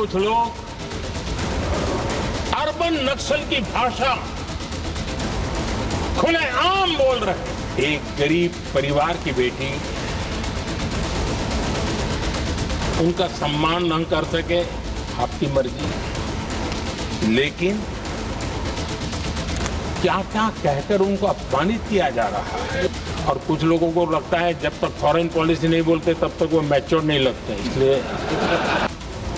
कुछ लोग अर्बन नक्सल की भाषा खुलेआम बोल रहे हैं। एक गरीब परिवार की बेटी, उनका सम्मान न कर सके, आपकी मर्जी, लेकिन क्या क्या कहकर उनको अपमानित किया जा रहा है। और कुछ लोगों को लगता है जब तक फॉरेन पॉलिसी नहीं बोलते तब तक वो मैच्योर नहीं लगते, इसलिए।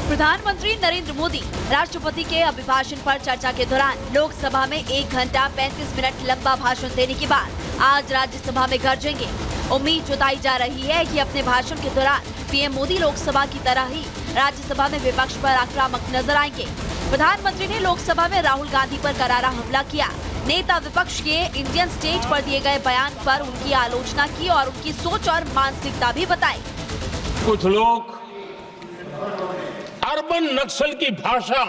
प्रधानमंत्री नरेंद्र मोदी राष्ट्रपति के अभिभाषण पर चर्चा के दौरान लोकसभा में 1 घंटा 35 मिनट लंबा भाषण देने के बाद आज राज्यसभा में गरजेंगे। उम्मीद जताई जा रही है कि अपने भाषण के दौरान पीएम मोदी लोकसभा की तरह ही राज्यसभा में विपक्ष पर आक्रामक नजर आएंगे। प्रधानमंत्री ने लोकसभा में राहुल गांधी पर करारा हमला किया। नेता विपक्ष के इंडियन स्टेज पर दिए गए बयान पर उनकी आलोचना की और उनकी सोच और मानसिकता भी बताई। कुछ लोग अर्बन नक्सल की भाषा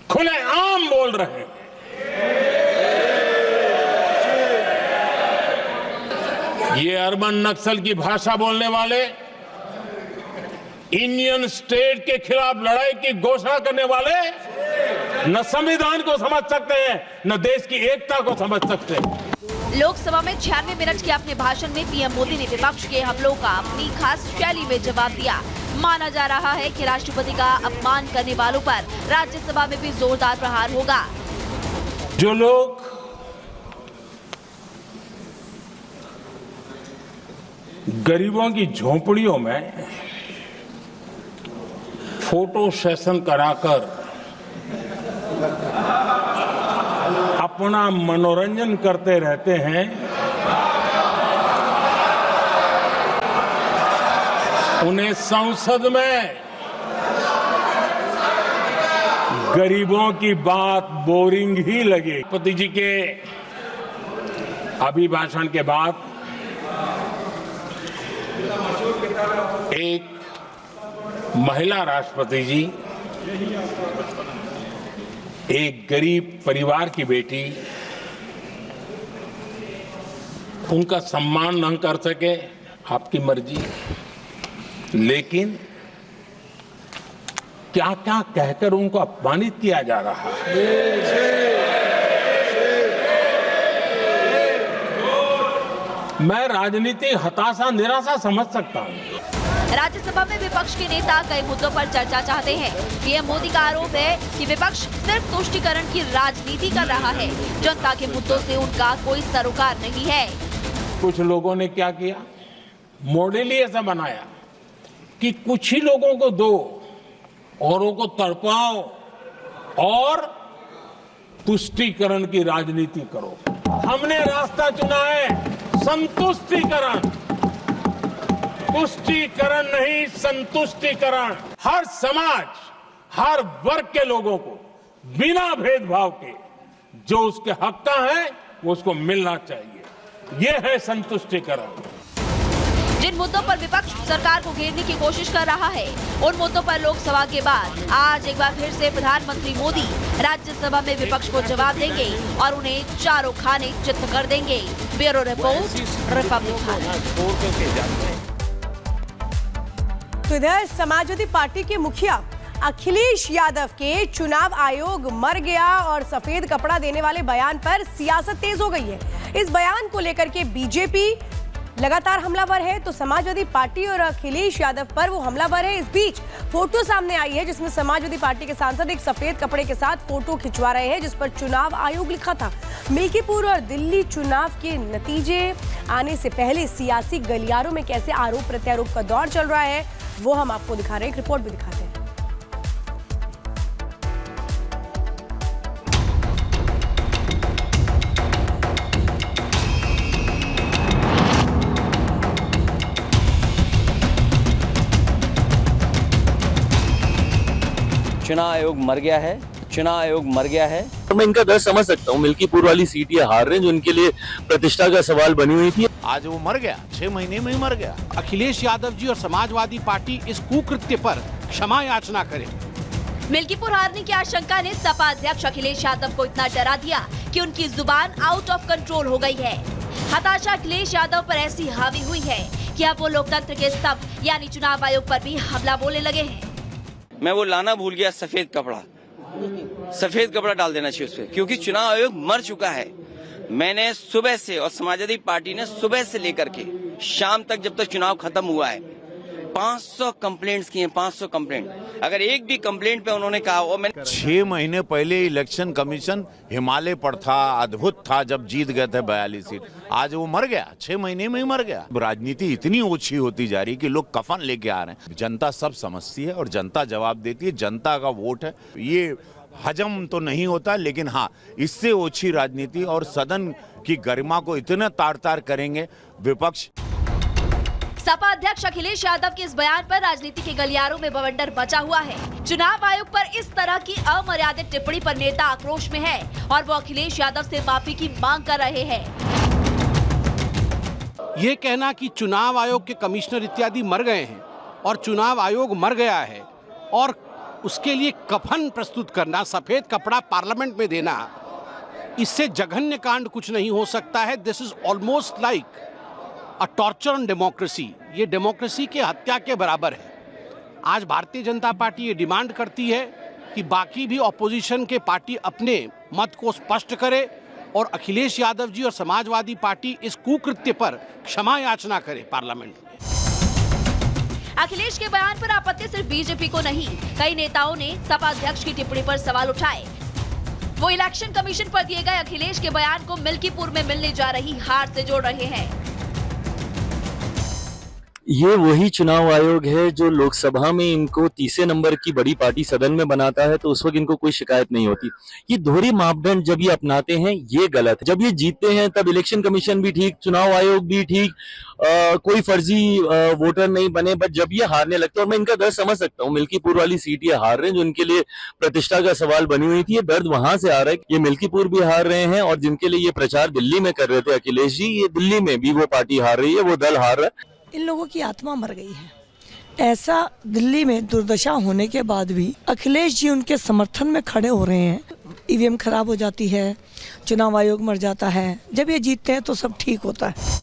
खुलेआम बोल रहे हैं। ये अर्बन नक्सल की भाषा बोलने वाले इंडियन स्टेट के खिलाफ लड़ाई की घोषणा करने वाले न संविधान को समझ सकते हैं, न देश की एकता को समझ सकते हैं। लोकसभा में 96 मिनट के अपने भाषण में पीएम मोदी ने विपक्ष के हमलों का अपनी खास शैली में जवाब दिया। माना जा रहा है कि राष्ट्रपति का अपमान करने वालों पर राज्यसभा में भी जोरदार प्रहार होगा। जो लोग गरीबों की झोंपड़ियों में फोटो सेशन कराकर अपना मनोरंजन करते रहते हैं, उन्हें संसद में गरीबों की बात बोरिंग ही लगे। राष्ट्रपति जी के अभिभाषण के बाद एक महिला राष्ट्रपति जी एक गरीब परिवार की बेटी, उनका सम्मान न कर सके, आपकी मर्जी, लेकिन क्या क्या कहकर उनको अपमानित किया जा रहा है। मैं राजनीतिक हताशा निराशा समझ सकता हूं। राज्यसभा में विपक्ष के नेता कई मुद्दों पर चर्चा चाहते हैं। पीएम मोदी का आरोप है कि विपक्ष सिर्फ तुष्टीकरण की राजनीति कर रहा है, जनता के मुद्दों से उनका कोई सरोकार नहीं है। कुछ लोगों ने क्या किया, मॉडल ही ऐसा बनाया कि कुछ ही लोगों को दो, औरों को तड़पाओ और तुष्टीकरण की राजनीति करो। हमने रास्ता चुना है संतुष्टीकरण, तुष्टीकरण नहीं, संतुष्टीकरण। हर समाज, हर वर्ग के लोगों को बिना भेदभाव के जो उसके हक का है वो उसको मिलना चाहिए। ये है संतुष्टीकरण। जिन मुद्दों पर विपक्ष सरकार को घेरने की कोशिश कर रहा है, उन मुद्दों पर लोकसभा के बाद आज एक बार फिर से प्रधानमंत्री मोदी राज्यसभा में विपक्ष को जवाब देंगे और उन्हें चारों खाने चित्त कर देंगे। Bureau report, Republic. तो इधर समाजवादी पार्टी के मुखिया अखिलेश यादव के चुनाव आयोग मर गया और सफेद कपड़ा देने वाले बयान पर सियासत तेज हो गई है। इस बयान को लेकर के बीजेपी लगातार हमलावर है, तो समाजवादी पार्टी और अखिलेश यादव पर वो हमलावर है। इस बीच फोटो सामने आई है जिसमें समाजवादी पार्टी के सांसद एक सफेद कपड़े के साथ फोटो खिंचवा रहे हैं जिस पर चुनाव आयोग लिखा था। मिल्कीपुर और दिल्ली चुनाव के नतीजे आने से पहले सियासी गलियारों में कैसे आरोप प्रत्यारोप का दौर चल रहा है वो हम आपको दिखा रहे हैं, एक रिपोर्ट भी दिखाते हैं। चुनाव आयोग मर गया है, चुनाव आयोग मर गया है। तो मैं इनका दर्द समझ सकता हूँ। मिल्कीपुर वाली सीट ये हार रहे हैं जो इनके लिए प्रतिष्ठा का सवाल बनी हुई थी। आज वो मर गया, 6 महीने में ही मर गया। अखिलेश यादव जी और समाजवादी पार्टी इस कुकृत्य पर क्षमा याचना करे। मिल्कीपुर हारने की आशंका ने सपा अध्यक्ष अखिलेश यादव को इतना डरा दिया कि उनकी जुबान आउट ऑफ कंट्रोल हो गई है। हताशा अखिलेश यादव पर ऐसी हावी हुई है कि अब वो लोकतंत्र के स्तंभ यानी चुनाव आयोग पर भी हमला बोलने लगे हैं। मैं वो लाना भूल गया, सफेद कपड़ा डाल देना चाहिए उस पर, क्योंकि चुनाव आयोग मर चुका है। मैंने सुबह से और समाजवादी पार्टी ने सुबह से लेकर के शाम तक, जब तक चुनाव खत्म हुआ है, 500 कंप्लेंट्स किए, 500 कंप्लेंट। अगर एक भी कंप्लेंट पे उन्होंने कहा, और मैंने 6 महीने पहले इलेक्शन कमीशन हिमालय पर था, अद्भुत था जब जीत गए थे 42 सीट। आज वो मर गया, 6 महीने में ही मर गया। राजनीति इतनी ओछी होती जा रही है कि लोग कफन लेके आ रहे हैं। जनता सब समझती है और जनता जवाब देती है, जनता का वोट है। ये हजम तो नहीं होता, लेकिन हाँ, इससे ओछी राजनीति और सदन की गरिमा को इतना तार-तार करेंगे विपक्ष। सपा अध्यक्ष अखिलेश यादव के इस बयान पर राजनीति के गलियारों में बवंडर मचा हुआ है। चुनाव आयोग पर इस तरह की अमर्यादित टिप्पणी पर नेता आक्रोश में है और वो अखिलेश यादव से माफी की मांग कर रहे हैं। ये कहना कि चुनाव आयोग के कमिश्नर इत्यादि मर गए हैं और चुनाव आयोग मर गया है और उसके लिए कफन प्रस्तुत करना, सफेद कपड़ा पार्लियामेंट में देना, इससे जघन्य कांड कुछ नहीं हो सकता है। This is almost like a torture on democracy. ये डेमोक्रेसी के हत्या के बराबर है। आज भारतीय जनता पार्टी ये डिमांड करती है कि बाकी भी ऑपोजिशन के पार्टी अपने मत को स्पष्ट करे और अखिलेश यादव जी और समाजवादी पार्टी इस कुकृत्य पर क्षमा याचना करे पार्लियामेंट में। अखिलेश के बयान पर आपत्ति सिर्फ बीजेपी को नहीं, कई नेताओं ने सपा अध्यक्ष की टिप्पणी पर सवाल उठाए। वो इलेक्शन कमीशन पर दिए गए अखिलेश के बयान को मिल्कीपुर में मिलने जा रही हार से जोड़ रहे हैं। ये वही चुनाव आयोग है जो लोकसभा में इनको तीसरे नंबर की बड़ी पार्टी सदन में बनाता है, तो उस वक्त इनको कोई शिकायत नहीं होती। ये दोहरी मापदंड जब ये अपनाते हैं, ये गलत है। जब ये जीतते हैं तब इलेक्शन कमीशन भी ठीक, चुनाव आयोग भी ठीक, कोई फर्जी वोटर नहीं बने। बट जब ये हारने लगते हैं, और मैं इनका दर्द समझ सकता हूँ, मिल्कीपुर वाली सीट ये हार रहे हैं जो इनके लिए प्रतिष्ठा का सवाल बनी हुई थी। ये दर्द वहां से आ रहा है, ये मिल्कीपुर भी हार रहे हैं और जिनके लिए ये प्रचार दिल्ली में कर रहे थे अखिलेश जी, ये दिल्ली में भी वो पार्टी हार रही है, वो दल हार रहा है। इन लोगों की आत्मा मर गई है। ऐसा दिल्ली में दुर्दशा होने के बाद भी अखिलेश जी उनके समर्थन में खड़े हो रहे हैं। ईवीएम खराब हो जाती है, चुनाव आयोग मर जाता है, जब ये जीतते हैं तो सब ठीक होता है।